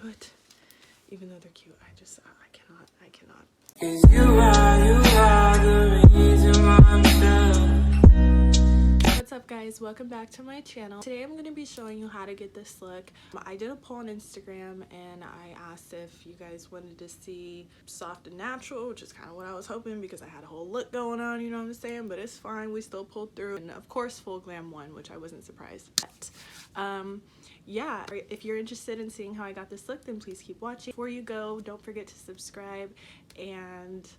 do it. Even though they're cute, I cannot. 'Cause you are the reason why I'm still. What's up, guys? Welcome back to my channel. Today I'm going to be showing you how to get this look. I did a poll on Instagram and I asked if you guys wanted to see soft and natural, which is kind of what I was hoping because I had a whole look going on, you know what I'm saying? But it's fine, we still pulled through. And of course full glam won, which I wasn't surprised at. Yeah, if you're interested in seeing how I got this look, then please keep watching. Before you go, don't forget to subscribe and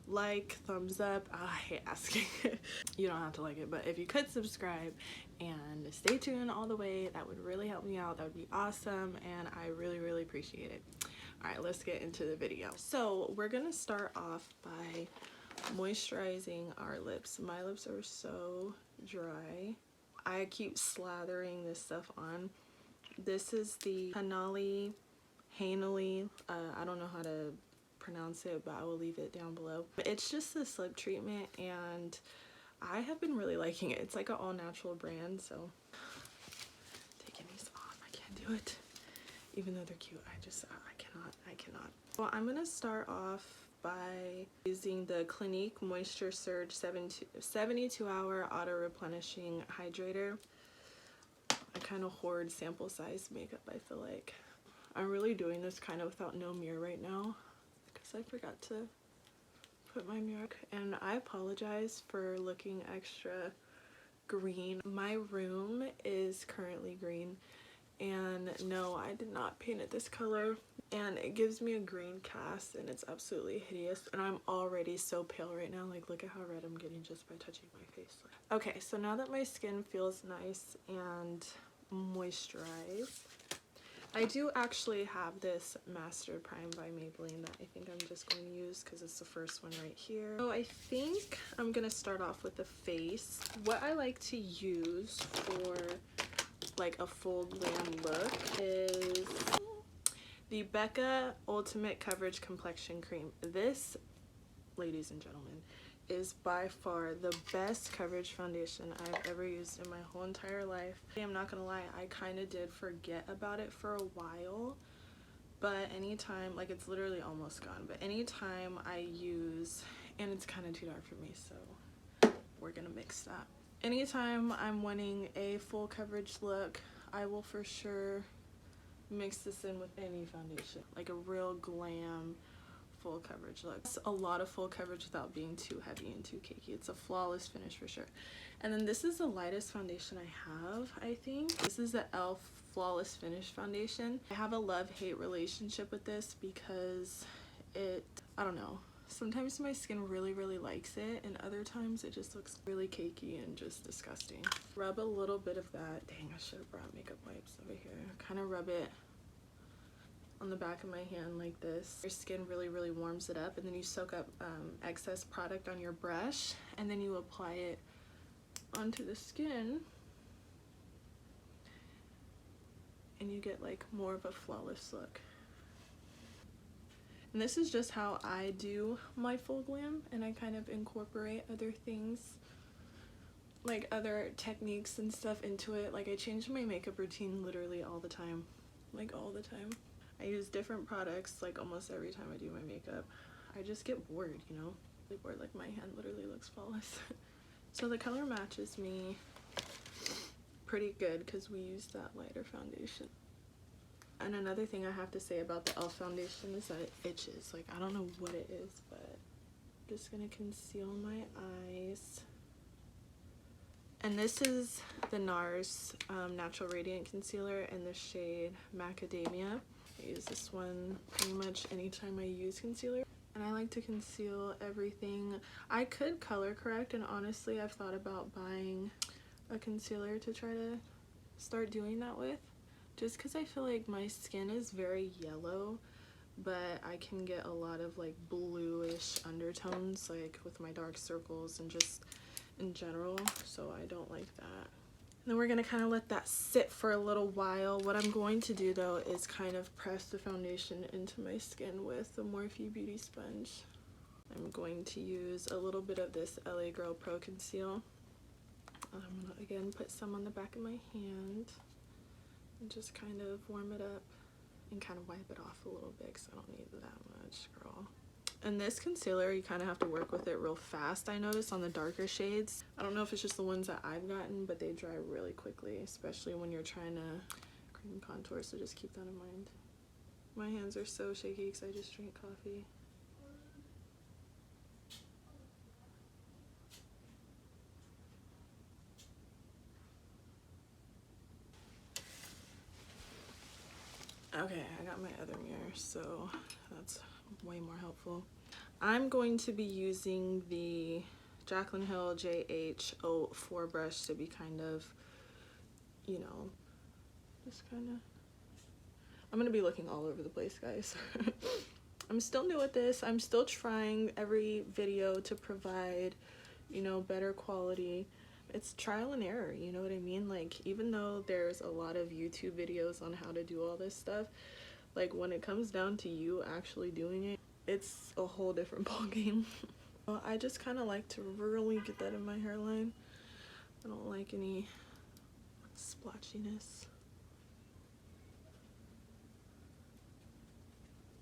like, thumbs up. I hate asking. You don't have to like it, but if you could subscribe and stay tuned all the way, that would really help me out. That would be awesome, and I really appreciate it. All right, let's get into the video. So we're gonna start off by moisturizing our lips. My lips are so dry. I keep slathering this stuff on. This is the Hanali, I don't know how to pronounce it, but I will leave it down below. It's just this lip treatment and I have been really liking it. It's like an all natural brand, so taking these off, I can't do it. Even though they're cute, I cannot. Well, I'm gonna start off by using the Clinique Moisture Surge 72-hour auto replenishing hydrator. I kind of hoard sample size makeup, I feel like. I'm really doing this kind of without no mirror right now because I forgot to put my mirror. And I apologize for looking extra green. My room is currently green, and no, I did not paint it this color, and it gives me a green cast and it's absolutely hideous, and I'm already so pale right now. Like, look at how red I'm getting just by touching my face. Okay, so now that my skin feels nice and moisturized, I do actually have this Master Prime by Maybelline that I think I'm just going to use because it's the first one right here. So I think I'm going to start off with the face. What I like to use for like a full glam look is the Becca Ultimate Coverage Complexion Cream. This, ladies and gentlemen, is by far the best coverage foundation I've ever used in my whole entire life. I'm not gonna lie, I kind of did forget about it for a while, but anytime, like, it's literally almost gone, but anytime I use, and it's kind of too dark for me, so we're gonna mix that. Anytime I'm wanting a full coverage look, I will for sure mix this in with any foundation, like a real glam full coverage look. It's a lot of full coverage without being too heavy and too cakey. It's a flawless finish for sure. And then this is the lightest foundation I have, I think. This is the e.l.f. Flawless Finish Foundation. I have a love-hate relationship with this because I don't know. Sometimes my skin really likes it, and other times it just looks really cakey and just disgusting. Rub a little bit of that. Dang, I should have brought makeup wipes over here. Kind of rub it on the back of my hand like this. Your skin really warms it up, and then you soak up excess product on your brush, and then you apply it onto the skin, and you get like more of a flawless look. And this is just how I do my full glam, and I kind of incorporate other things, like other techniques and stuff into it. Like, I change my makeup routine literally all the time, like all the time. I use different products like almost every time I do my makeup. I just get bored, you know? Really bored, like my hand literally looks flawless. So the color matches me pretty good because we used that lighter foundation. And another thing I have to say about the e.l.f. foundation is that it itches. Like, I don't know what it is, but I'm just gonna conceal my eyes. And this is the Nars Natural Radiant Concealer in the shade Macadamia. I use this one pretty much anytime I use concealer. And I like to conceal everything. I could color correct, and honestly I've thought about buying a concealer to try to start doing that with. Just because I feel like my skin is very yellow, but I can get a lot of like bluish undertones, like with my dark circles and just in general, so I don't like that. And then we're gonna kind of let that sit for a little while. What I'm going to do though is kind of press the foundation into my skin with the Morphe Beauty Sponge. I'm going to use a little bit of this LA Girl Pro Conceal. I'm gonna again put some on the back of my hand and just kind of warm it up and kind of wipe it off a little bit because I don't need that much, girl. And this concealer, you kind of have to work with it real fast, I noticed, on the darker shades. I don't know if it's just the ones that I've gotten, but they dry really quickly, especially when you're trying to cream contour, so just keep that in mind. My hands are so shaky because I just drank coffee. Okay, I got my other mirror, so that's way more helpful. I'm going to be using the Jaclyn Hill JH04 brush to be kind of, you know, just kind of, I'm going to be looking all over the place, guys. I'm still new at this. I'm still trying every video to provide, you know, better quality. It's trial and error, you know what I mean? Like, even though there's a lot of YouTube videos on how to do all this stuff, like, when it comes down to you actually doing it, it's a whole different ballgame. Well, I just kind of like to really get that in my hairline. I don't like any splotchiness.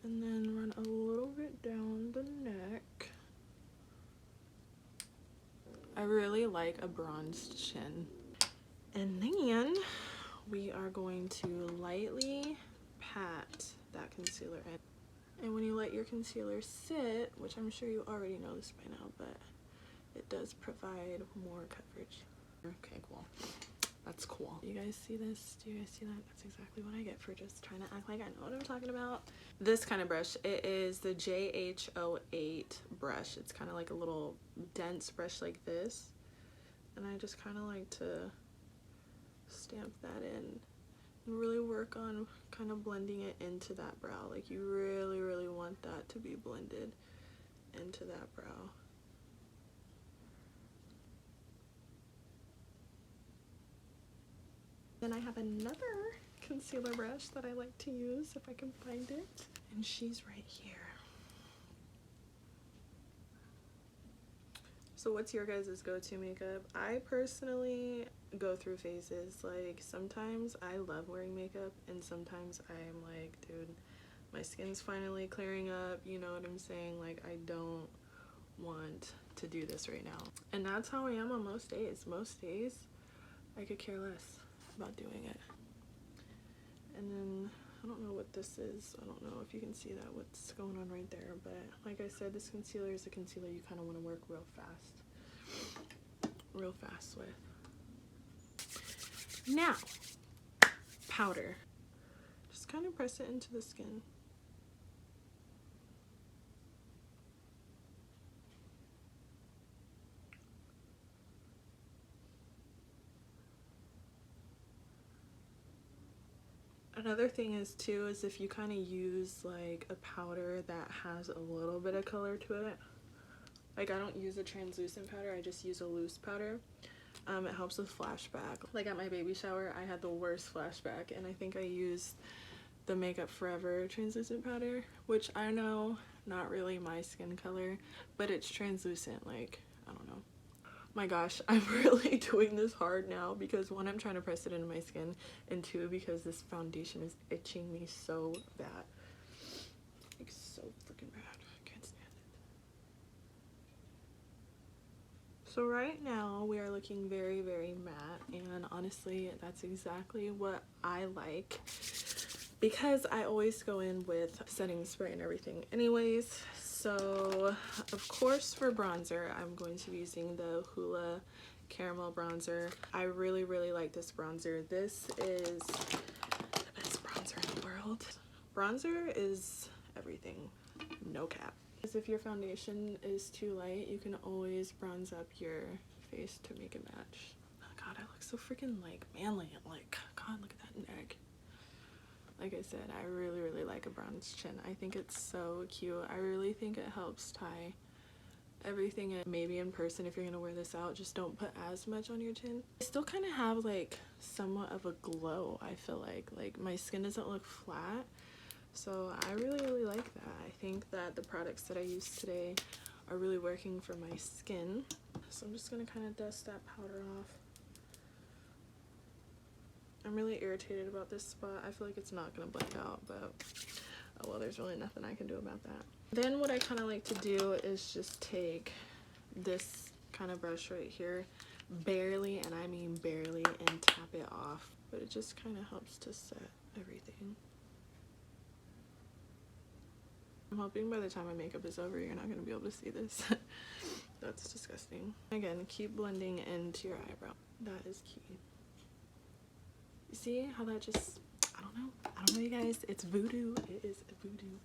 And then run a little bit down the neck. I really like a bronzed chin. And then we are going to lightly pat that concealer in. And when you let your concealer sit, which I'm sure you already know this by now, but it does provide more coverage. Okay, cool. That's cool. You guys see this? Do you guys see that? That's exactly what I get for just trying to act like I know what I'm talking about. This kind of brush, it is the JH08 brush. It's kind of like a little dense brush like this. And I just kind of like to stamp that in and really work on kind of blending it into that brow. Like, you really, really want that to be blended into that brow. Then I have another concealer brush that I like to use if I can find it, and she's right here. So what's your guys' go-to makeup? I personally go through phases. Like, sometimes I love wearing makeup, and sometimes I'm like, dude, my skin's finally clearing up, you know what I'm saying? Like, I don't want to do this right now. And that's how I am on most days. Most days, I could care less about doing it. And then, I don't know what this is. I don't know if you can see that, what's going on right there. But like I said, this concealer is a concealer you kind of want to work real fast with. Now, powder. Just kind of press it into the skin. Another thing is too, is if you kind of use like a powder that has a little bit of color to it. Like, I don't use a translucent powder, I just use a loose powder. It helps with flashback. Like, at my baby shower, I had the worst flashback, and I think I used the Makeup Forever translucent powder, which I know, not really my skin color, but it's translucent. Like, I don't know. My gosh, I'm really doing this hard now because, one, I'm trying to press it into my skin, and two, because this foundation is itching me so bad. Like, so freaking bad. I can't stand it. So right now we are looking very, very matte, and honestly, that's exactly what I like because I always go in with setting spray and everything anyways. So, of course, for bronzer, I'm going to be using the Hoola Caramel Bronzer. I really, really like this bronzer. This is the best bronzer in the world. Bronzer is everything, no cap. Because if your foundation is too light, you can always bronze up your face to make it match. Oh God, I look so freaking, like, manly. Like, God, look at that neck. Like I said, I really, really like a bronze chin. I think it's so cute. I really think it helps tie everything in. Maybe in person, if you're gonna wear this out, just don't put as much on your chin. I still kind of have like somewhat of a glow, I feel like my skin doesn't look flat. So I really, really like that. I think that the products that I use today are really working for my skin. So I'm just gonna kind of dust that powder off. I'm really irritated about this spot. I feel like it's not gonna blend out, but oh well, there's really nothing I can do about that. Then what I kind of like to do is just take this kind of brush right here, barely, and I mean barely, and tap it off, but it just kind of helps to set everything. I'm hoping by the time my makeup is over, you're not going to be able to see this. That's disgusting. Again, keep blending into your eyebrow. That is key. You see how that just, I don't know, you guys. It's voodoo. It is voodoo.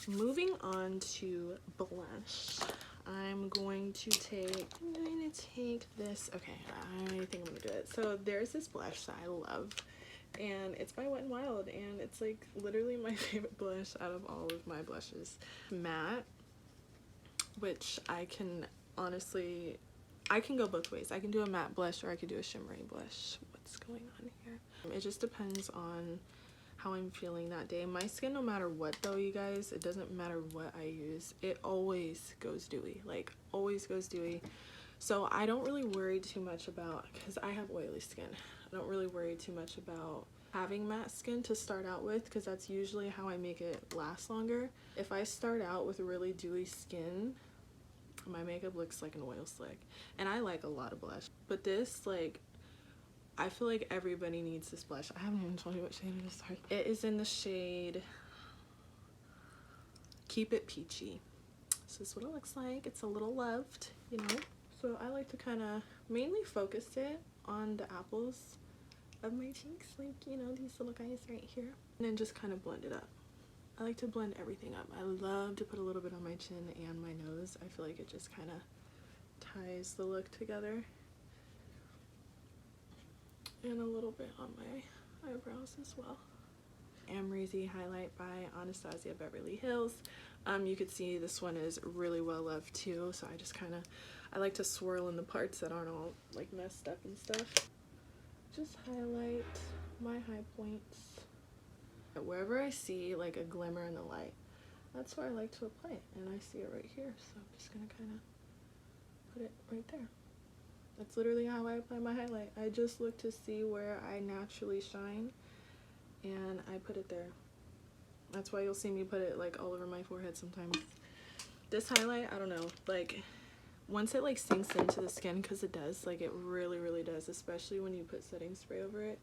Moving on to blush. I'm going to take this. Okay, I think I'm gonna do it. So there's this blush that I love, and it's by Wet n Wild, and it's like literally my favorite blush out of all of my blushes. Matte, which I can honestly, I can go both ways. I can do a matte blush or I could do a shimmery blush. What's going on here? It just depends on how I'm feeling that day. My skin, no matter what though, you guys, it doesn't matter what I use, it always goes dewy, like always goes dewy. So I don't really worry too much about, because I have oily skin, I don't really worry too much about having matte skin to start out with, because that's usually how I make it last longer. If I start out with really dewy skin, my makeup looks like an oil slick, and I like a lot of blush, but this, like, I feel like everybody needs this blush. I haven't even told you what shade it is. Sorry. It is in the shade Keep It Peachy. This is what it looks like. It's a little loved, you know. So I like to kind of mainly focus it on the apples of my cheeks, like, you know, these little guys right here, and then just kind of blend it up. I like to blend everything up. I love to put a little bit on my chin and my nose. I feel like it just kind of ties the look together. And a little bit on my eyebrows as well. Amrezy highlight by Anastasia Beverly Hills. You could see this one is really well loved too, so I just kind of, I like to swirl in the parts that aren't all like messed up and stuff. Just highlight my high points. Wherever I see like a glimmer in the light, that's where I like to apply it, and I see it right here, so I'm just gonna kind of put it right there. That's literally how I apply my highlight. I just look to see where I naturally shine, and I put it there. That's why you'll see me put it like all over my forehead sometimes. This highlight, I don't know, like once it like sinks into the skin, because it does, like it really does, especially when you put setting spray over it,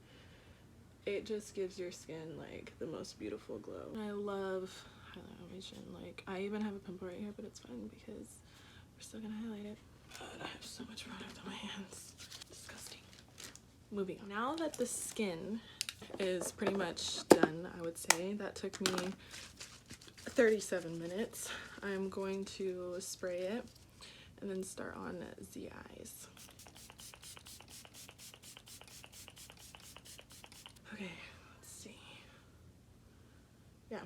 it just gives your skin like the most beautiful glow. I love highlight on my chin. Like, I even have a pimple right here, but it's fine because we're still gonna highlight it. God, I have so much product on my hands. Disgusting. Moving on. Now that the skin is pretty much done, I would say, that took me 37 minutes. I'm going to spray it and then start on the eyes. Okay, let's see. Yeah,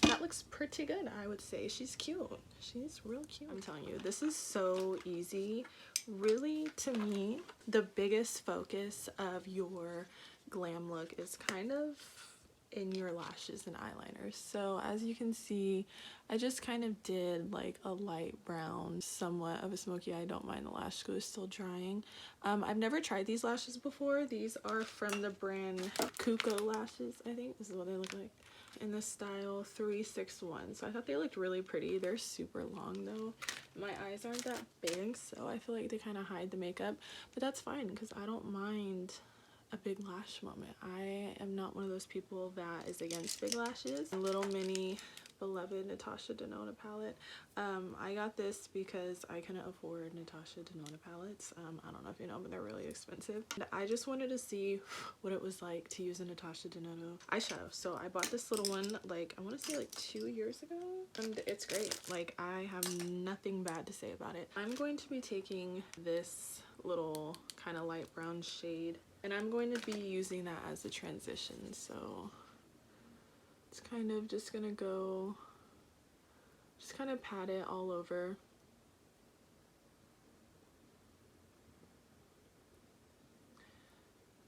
that looks pretty good, I would say. She's cute. She's real cute. I'm telling you, this is so easy. Really, to me, the biggest focus of your glam look is kind of in your lashes and eyeliners. So as you can see, I just kind of did like a light brown, somewhat of a smoky eye. Don't mind the lash glue is still drying. I've never tried these lashes before. These are from the brand Cuco lashes, I think. This is what they look like. In the style 361. So I thought they looked really pretty. They're super long though. My eyes aren't that big, so I feel like they kind of hide the makeup, but that's fine because I don't mind a big lash moment. I am not one of those people that is against big lashes. A little mini beloved Natasha Denona palette. I got this because I couldn't afford Natasha Denona palettes. I don't know if you know, but they're really expensive. And I just wanted to see what it was like to use a Natasha Denona eyeshadow. So I bought this little one, like, I want to say like 2 years ago, and it's great. Like, I have nothing bad to say about it. I'm going to be taking this little kind of light brown shade, and I'm going to be using that as a transition. So it's kind of just gonna go, just kind of pat it all over.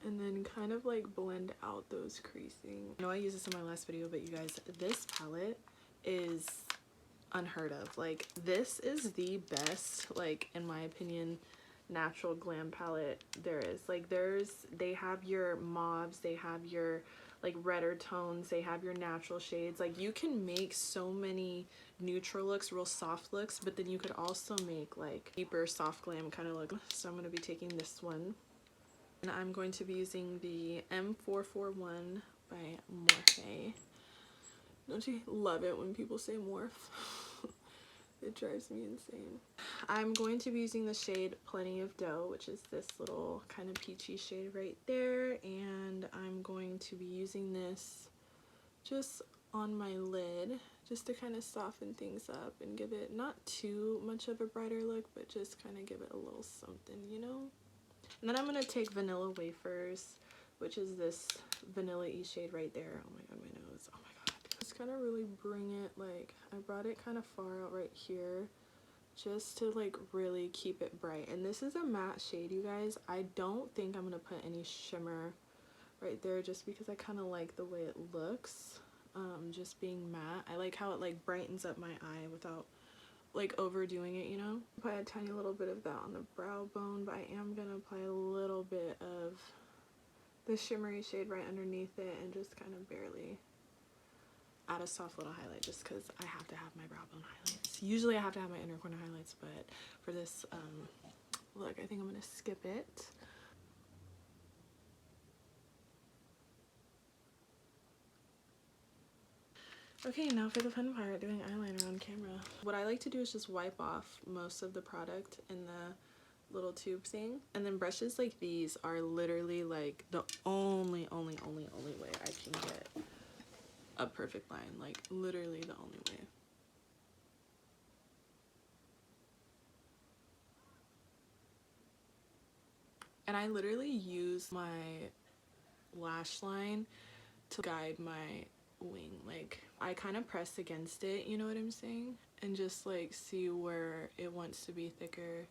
And then kind of like blend out those creasing. I know I used this in my last video, but you guys, this palette is unheard of. Like, this is the best, like, in my opinion, natural glam palette there is. Like they have your mauves, they have your like redder tones, they have your natural shades. Like you can make so many neutral looks, real soft looks, but then you could also make like deeper soft glam kind of look. So I'm going to be taking this one, and I'm going to be using the M441 by Morphe. Don't you love it when people say morph? It drives me insane. I'm going to be using the shade Plenty of Dough, which is this little kind of peachy shade right there, and I'm going to be using this just on my lid just to kind of soften things up and give it not too much of a brighter look, but just kind of give it a little something, you know? And then I'm going to take Vanilla Wafers, which is this vanilla-y shade right there. Oh my god, my nose. Oh my god. Just kind of really bring it, like, I brought it kind of far out right here just to like really keep it bright. And this is a matte shade, you guys. I don't think I'm going to put any shimmer right there just because I kind of like the way it looks, just being matte. I like how it like brightens up my eye without like overdoing it, you know? Apply a tiny little bit of that on the brow bone, but I am going to apply a little bit of the shimmery shade right underneath it and just kind of barely add a soft little highlight just because I have to have my brow bone highlights. Usually I have to have my inner corner highlights, but for this look, I think I'm going to skip it. Okay, now for the fun part, doing eyeliner on camera. What I like to do is just wipe off most of the product in the little tube thing. And then brushes like these are literally like the only way I can get a perfect line. Like literally the only way. And I literally use my lash line to guide my wing. Like I kind of press against it, you know what I'm saying, and just like see where it wants to be thicker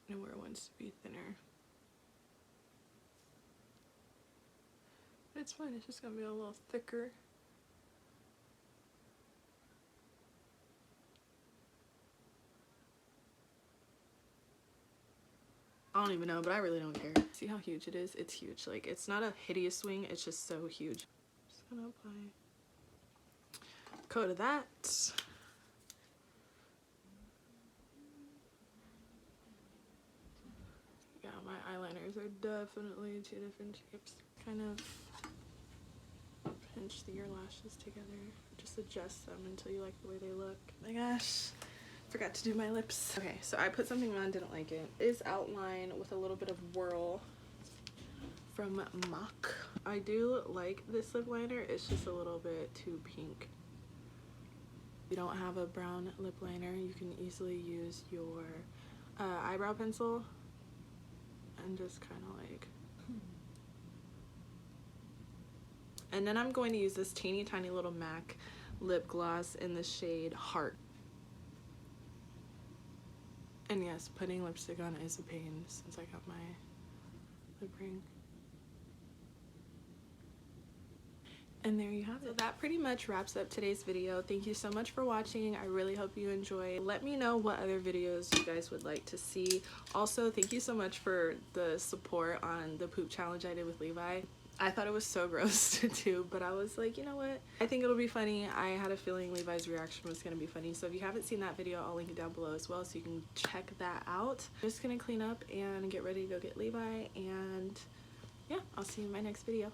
and where it wants to be thinner. But it's fine, it's just gonna be a little thicker. I don't even know, but I really don't care. See how huge it is? It's huge. Like it's not a hideous wing, it's just so huge. Just gonna apply a coat of that. Yeah, my eyeliners are definitely two different shapes. Kind of pinch the ear lashes together. Just adjust them until you like the way they look. Oh my gosh, forgot to do my lips. Okay, so I put something on, didn't like it. It is outline with a little bit of whirl from Mach. I do like this lip liner, it's just a little bit too pink. If you don't have a brown lip liner, you can easily use your eyebrow pencil and just kind of like, and then I'm going to use this teeny tiny little MAC lip gloss in the shade Heart. And yes, putting lipstick on is a pain since I got my lip ring. And there you have it. So that pretty much wraps up today's video. Thank you so much for watching. I really hope you enjoyed. Let me know what other videos you guys would like to see. Also, thank you so much for the support on the poop challenge I did with Levi. I thought it was so gross to do, but I was like, you know what? I think it'll be funny. I had a feeling Levi's reaction was going to be funny. So if you haven't seen that video, I'll link it down below as well so you can check that out. I'm just going to clean up and get ready to go get Levi. And yeah, I'll see you in my next video.